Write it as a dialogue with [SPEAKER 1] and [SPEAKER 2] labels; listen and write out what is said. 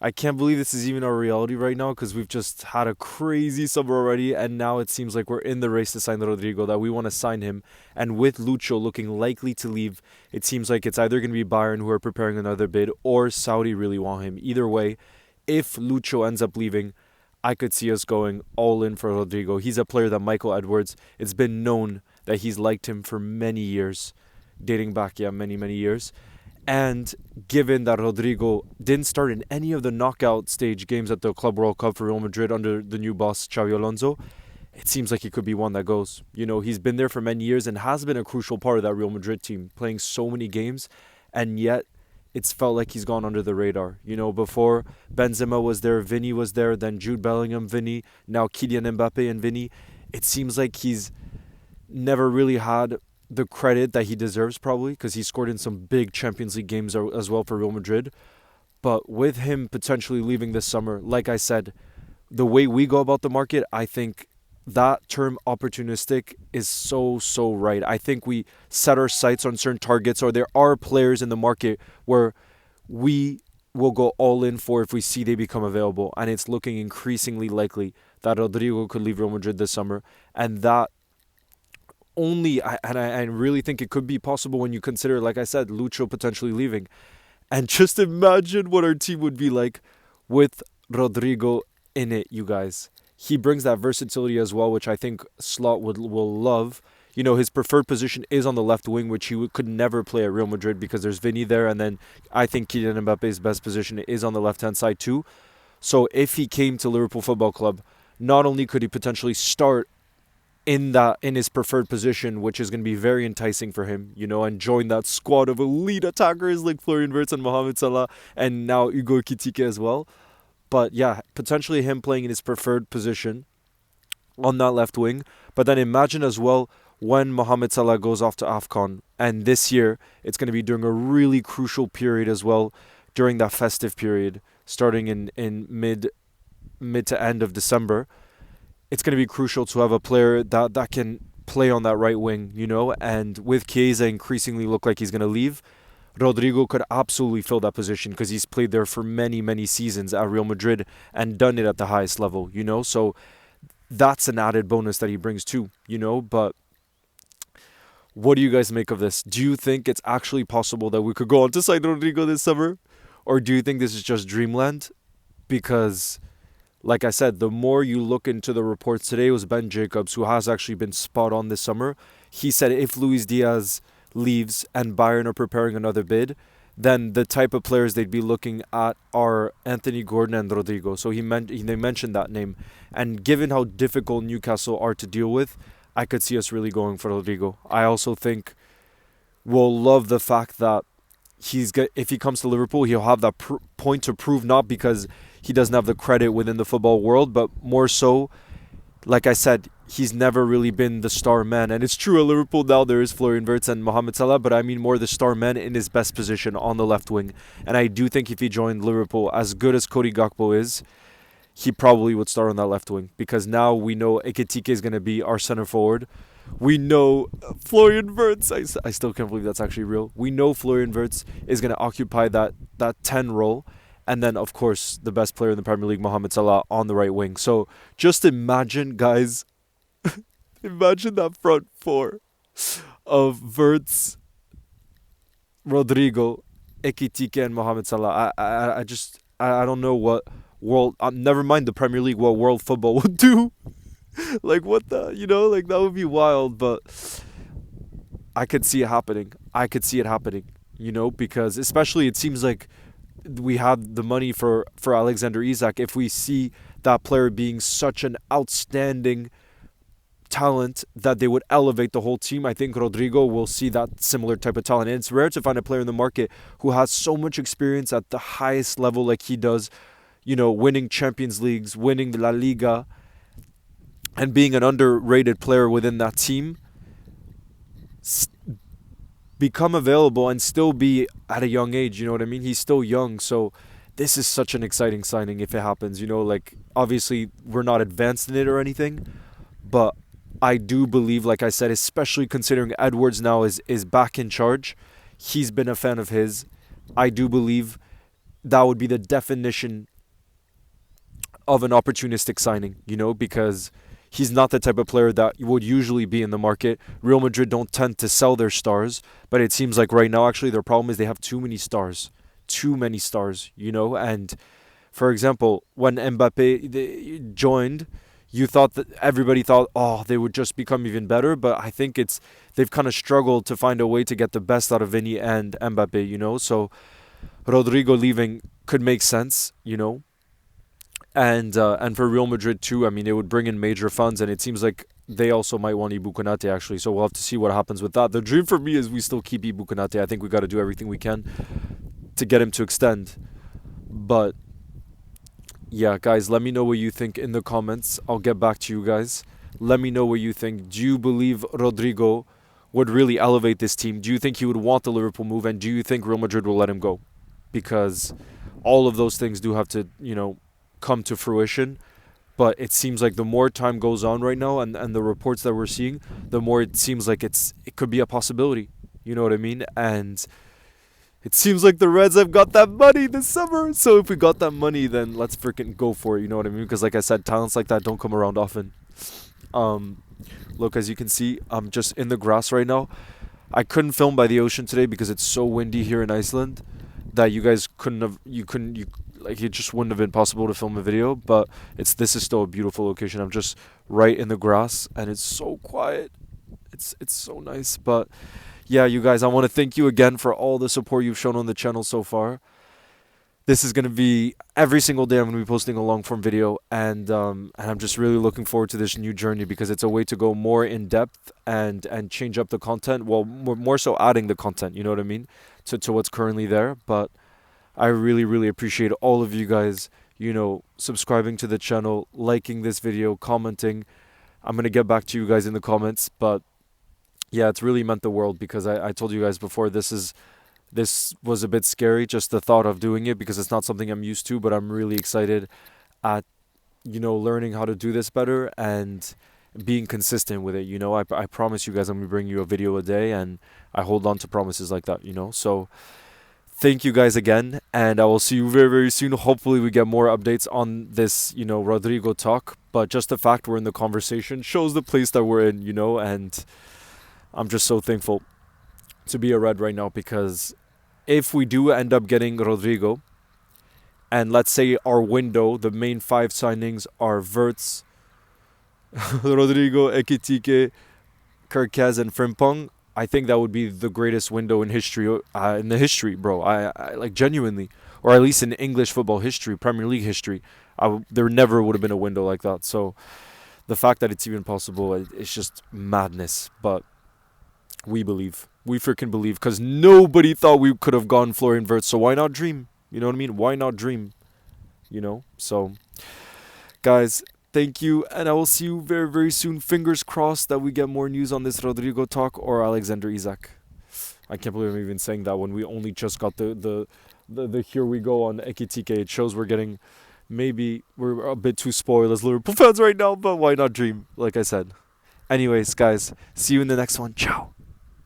[SPEAKER 1] I can't believe this is even our reality right now because we've just had a crazy summer already, and now it seems like we're in the race to sign Rodrigo, that we want to sign him. And with Lucho looking likely to leave, it seems like it's either going to be Bayern who are preparing another bid or Saudi really want him. Either way, if Lucho ends up leaving, I could see us going all in for Rodrigo. He's a player that Michael Edwards, it's been known that he's liked him for many years, dating back, many, many years. And given that Rodrigo didn't start in any of the knockout stage games at the Club World Cup for Real Madrid under the new boss, Xavi Alonso, it seems like he could be one that goes. He's been there for many years and has been a crucial part of that Real Madrid team, playing so many games, and yet it's felt like he's gone under the radar. Before Benzema was there, Vinny was there, then Jude Bellingham, Vinny, now Kylian Mbappe and Vinny. It seems like he's never really had the credit that he deserves, probably because he scored in some big Champions League games as well for Real Madrid. But with him potentially leaving this summer, like I said, the way we go about the market, I think that term opportunistic is so right. I think we set our sights on certain targets, or there are players in the market where we will go all in for if we see they become available. And it's looking increasingly likely that Rodrigo could leave Real Madrid this summer. And that I really think it could be possible when you consider, like I said, Lucho potentially leaving. And just imagine what our team would be like with Rodrigo in it, you guys. He brings that versatility as well, which I think Slot will love. His preferred position is on the left wing, which he could never play at Real Madrid because there's Vinny there. And then I think Kylian Mbappe's best position is on the left-hand side too. So if he came to Liverpool Football Club, not only could he potentially start in his preferred position, which is going to be very enticing for him, and join that squad of elite attackers like Florian Wirtz and Mohamed Salah, and now Hugo Ekitike as well. But yeah, potentially him playing in his preferred position on that left wing. But then imagine as well when Mohamed Salah goes off to AFCON, and this year it's going to be during a really crucial period as well, during that festive period, starting in mid to end of December. It's going to be crucial to have a player that can play on that right wing, and with Chiesa increasingly look like he's going to leave, Rodrigo could absolutely fill that position because he's played there for many, many seasons at Real Madrid and done it at the highest level, so that's an added bonus that he brings too, but what do you guys make of this? Do you think it's actually possible that we could go on to sign Rodrigo this summer, or do you think this is just dreamland? Because like I said, the more you look into the reports today, it was Ben Jacobs, who has actually been spot on this summer. He said if Luis Diaz leaves and Bayern are preparing another bid, then the type of players they'd be looking at are Anthony Gordon and Rodrigo. So they mentioned that name. And given how difficult Newcastle are to deal with, I could see us really going for Rodrigo. I also think we'll love the fact that if he comes to Liverpool, he'll have that point to prove, not because he doesn't have the credit within the football world, but more so, like I said, he's never really been the star man. And it's true at Liverpool now there is Florian Wirtz and Mohamed Salah, but I mean more the star man in his best position on the left wing. And I do think if he joined Liverpool, as good as Cody Gakpo is, he probably would start on that left wing, because now we know Ekitike is going to be our center forward. We know Florian Wirtz, I still can't believe that's actually real. We know Florian Wirtz is going to occupy that 10 role. And then, of course, the best player in the Premier League, Mohamed Salah, on the right wing. So just imagine, guys, imagine that front four of Wirtz, Rodrigo, Ekitike, and Mohamed Salah. I don't know what world, never mind the Premier League, what world football would do. Like, what the, that would be wild, but I could see it happening. Because especially it seems like we have the money for Alexander Isak. If we see that player being such an outstanding talent that they would elevate the whole team, I think Rodrigo will see that similar type of talent. And it's rare to find a player in the market who has so much experience at the highest level like he does, winning Champions Leagues, winning the La Liga, and being an underrated player within that team, become available and still be at a young age, you know what I mean? He's still young, so this is such an exciting signing if it happens, obviously we're not advanced in it or anything, but I do believe, like I said, especially considering Edwards now is back in charge, he's been a fan of his, I do believe that would be the definition of an opportunistic signing, because he's not the type of player that would usually be in the market. Real Madrid don't tend to sell their stars, but it seems like right now, actually, their problem is they have too many stars. Too many stars, and for example, when Mbappe joined, everybody thought, oh, they would just become even better, but I think they've kind of struggled to find a way to get the best out of Vinny and Mbappe, so Rodrigo leaving could make sense, and for Real Madrid too. I mean, it would bring in major funds, and it seems like they also might want Ibu Konate actually. So we'll have to see what happens with that. The dream for me is we still keep Ibu Konate. I think we got to do everything we can to get him to extend. But yeah, guys, let me know what you think in the comments. I'll get back to you guys. Let me know what you think. Do you believe Rodrigo would really elevate this team? Do you think he would want the Liverpool move? And do you think Real Madrid will let him go? Because all of those things do have to, come to fruition. But it seems like the more time goes on right now and the reports that we're seeing, the more it seems like it could be a possibility. You know what I mean? And it seems like the Reds have got that money this summer. So if we got that money, then let's freaking go for it. You know what I mean? Because like I said, talents like that don't come around often. Look, as you can see, I'm just in the grass right now. I couldn't film by the ocean today because it's so windy here in Iceland that it just wouldn't have been possible to film a video. But this is still a beautiful location. I'm just right in the grass and it's so quiet. It's so nice. But yeah, you guys, I want to thank you again for all the support you've shown on the channel so far. This is going to be every single day. I'm going to be posting a long form video, and I'm just really looking forward to this new journey because it's a way to go more in depth and change up the content. Well, more so adding the content, you know what I mean, to what's currently there. But I really, really appreciate all of you guys, subscribing to the channel, liking this video, commenting. I'm going to get back to you guys in the comments, but yeah, it's really meant the world because I told you guys before, this was a bit scary, just the thought of doing it because it's not something I'm used to, but I'm really excited at, learning how to do this better and being consistent with it. I promise you guys I'm going to bring you a video a day, and I hold on to promises like that, So thank you guys again, and I will see you very, very soon. Hopefully we get more updates on this, Rodrigo talk, but just the fact we're in the conversation shows the place that we're in, and I'm just so thankful to be a Red right now, because if we do end up getting Rodrigo, and let's say our window, the main 5 signings are Wirtz, Rodrigo, Ekitike, Kerkez, and Frimpong, I think that would be the greatest window in history, bro. I like genuinely, or at least in English football history, Premier League history. There never would have been a window like that. So the fact that it's even possible, it's just madness. But we freaking believe, because nobody thought we could have gone Florian Wirtz. So why not dream? You know what I mean? Why not dream? So guys, thank you, and I will see you very, very soon. Fingers crossed that we get more news on this Rodrigo talk or Alexander Isak. I can't believe I'm even saying that when we only just got the here we go on Ekitike. It shows we're a bit too spoiled as Liverpool fans right now, but why not dream, like I said. Anyways, guys, see you in the next one. Ciao.